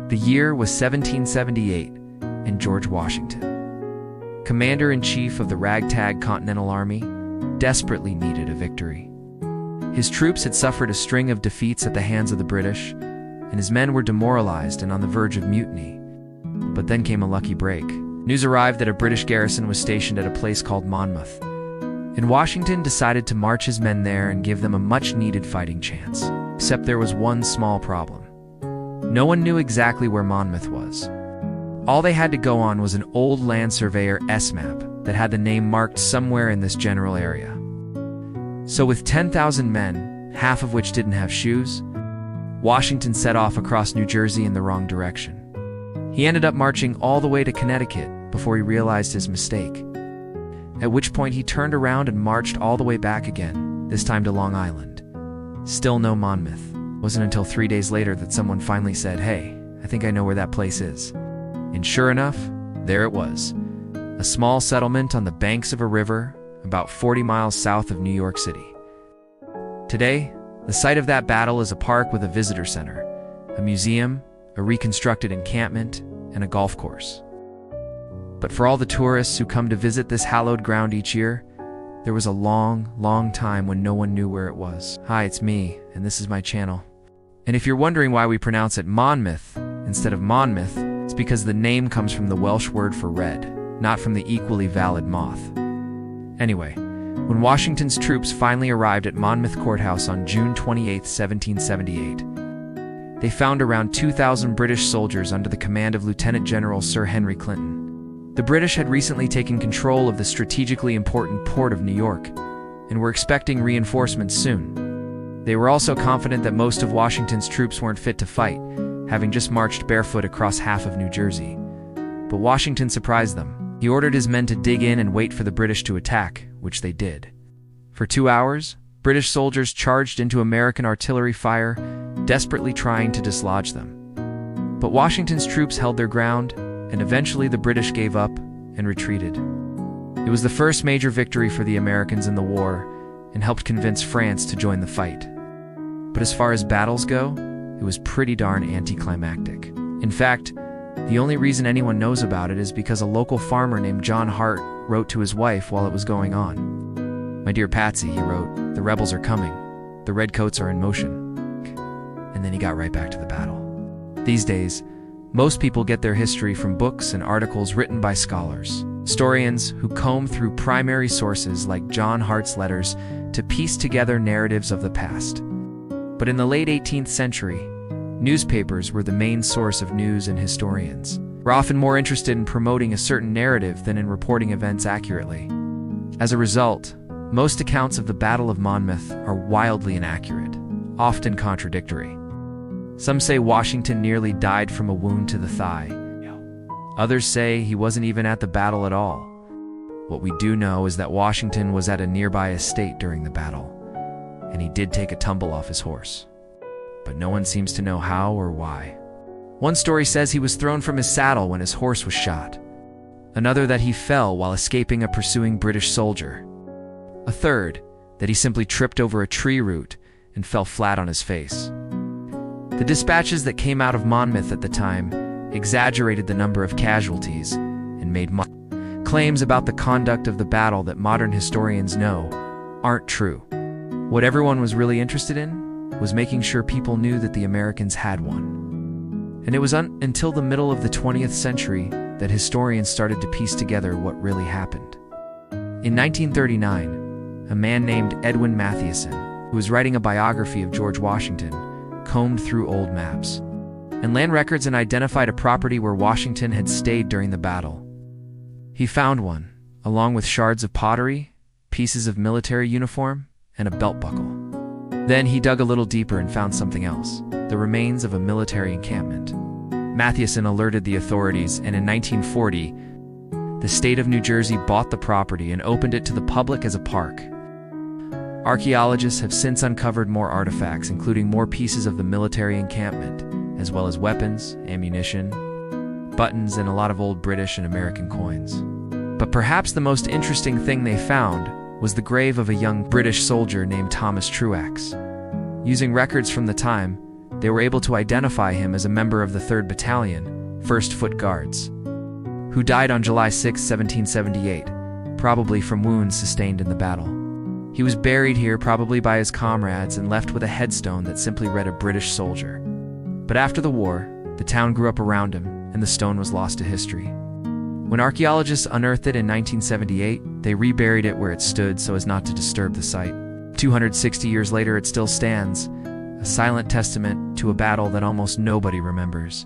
The year was 1778, and George Washington, commander-in-chief of the ragtag Continental Army, desperately needed a victory. His troops had suffered a string of defeats at the hands of the British, and his men were demoralized and on the verge of mutiny. But then came a lucky break. News arrived that a British garrison was stationed at a place called Monmouth, and Washington decided to march his men there and give them a much-needed fighting chance. Except there was one small problem. No one knew exactly where Monmouth was. All they had to go on was an old land surveyor S-map that had the name marked somewhere in this general area. So with 10,000 men, half of which didn't have shoes, Washington set off across New Jersey in the wrong direction. He ended up marching all the way to Connecticut before he realized his mistake, at which point he turned around and marched all the way back again, this time to Long Island. Still no Monmouth. It wasn't until 3 days later that someone finally said, "Hey, I think I know where that place is." And sure enough, there it was. A small settlement on the banks of a river about 40 miles south of New York City. Today, the site of that battle is a park with a visitor center, a museum, a reconstructed encampment, and a golf course. But for all the tourists who come to visit this hallowed ground each year, there was a long, long time when no one knew where it was. Hi, it's me, and this is my channel. And if you're wondering why we pronounce it Monmouth instead of Monmouth, it's because the name comes from the Welsh word for red, not from the equally valid moth. Anyway, when Washington's troops finally arrived at Monmouth Courthouse on June 28, 1778, they found around 2,000 British soldiers under the command of Lieutenant General Sir Henry Clinton. The British had recently taken control of the strategically important port of New York and were expecting reinforcements soon. They were also confident that most of Washington's troops weren't fit to fight, having just marched barefoot across half of New Jersey. But Washington surprised them. He ordered his men to dig in and wait for the British to attack, which they did. For 2 hours, British soldiers charged into American artillery fire, desperately trying to dislodge them. But Washington's troops held their ground, and eventually the British gave up and retreated. It was the first major victory for the Americans in the war and helped convince France to join the fight. But as far as battles go, it was pretty darn anticlimactic. In fact, the only reason anyone knows about it is because a local farmer named John Hart wrote to his wife while it was going on. "My dear Patsy," he wrote, "the rebels are coming. The redcoats are in motion." And then he got right back to the battle. These days, most people get their history from books and articles written by scholars, historians who comb through primary sources like John Hart's letters to piece together narratives of the past. But in the late 18th century, newspapers were the main source of news, and historians were often more interested in promoting a certain narrative than in reporting events accurately. As a result, most accounts of the Battle of Monmouth are wildly inaccurate, often contradictory. Some say Washington nearly died from a wound to the thigh. Others say he wasn't even at the battle at all. What we do know is that Washington was at a nearby estate during the battle, and he did take a tumble off his horse. But no one seems to know how or why. One story says he was thrown from his saddle when his horse was shot. Another that he fell while escaping a pursuing British soldier. A third that he simply tripped over a tree root and fell flat on his face. The dispatches that came out of Monmouth at the time exaggerated the number of casualties and made claims about the conduct of the battle that modern historians know aren't true. What everyone was really interested in was making sure people knew that the Americans had won. And it was until the middle of the 20th century that historians started to piece together what really happened. In 1939, a man named Edwin Mathieson, who was writing a biography of George Washington, combed through old maps and land records and identified a property where Washington had stayed during the battle. He found one, along with shards of pottery, pieces of military uniform, and a belt buckle. Then he dug a little deeper and found something else, the remains of a military encampment. Mathieson alerted the authorities, and in 1940, the state of New Jersey bought the property and opened it to the public as a park. Archaeologists have since uncovered more artifacts, including more pieces of the military encampment, as well as weapons, ammunition, buttons, and a lot of old British and American coins. But perhaps the most interesting thing they found was the grave of a young British soldier named Thomas Truax. Using records from the time, they were able to identify him as a member of the 3rd Battalion, 1st Foot Guards, who died on July 6, 1778, probably from wounds sustained in the battle. He was buried here probably by his comrades and left with a headstone that simply read a British soldier. But after the war, the town grew up around him, and the stone was lost to history. When archaeologists unearthed it in 1978, they reburied it where it stood so as not to disturb the site. 260 years later, it still stands, a silent testament to a battle that almost nobody remembers.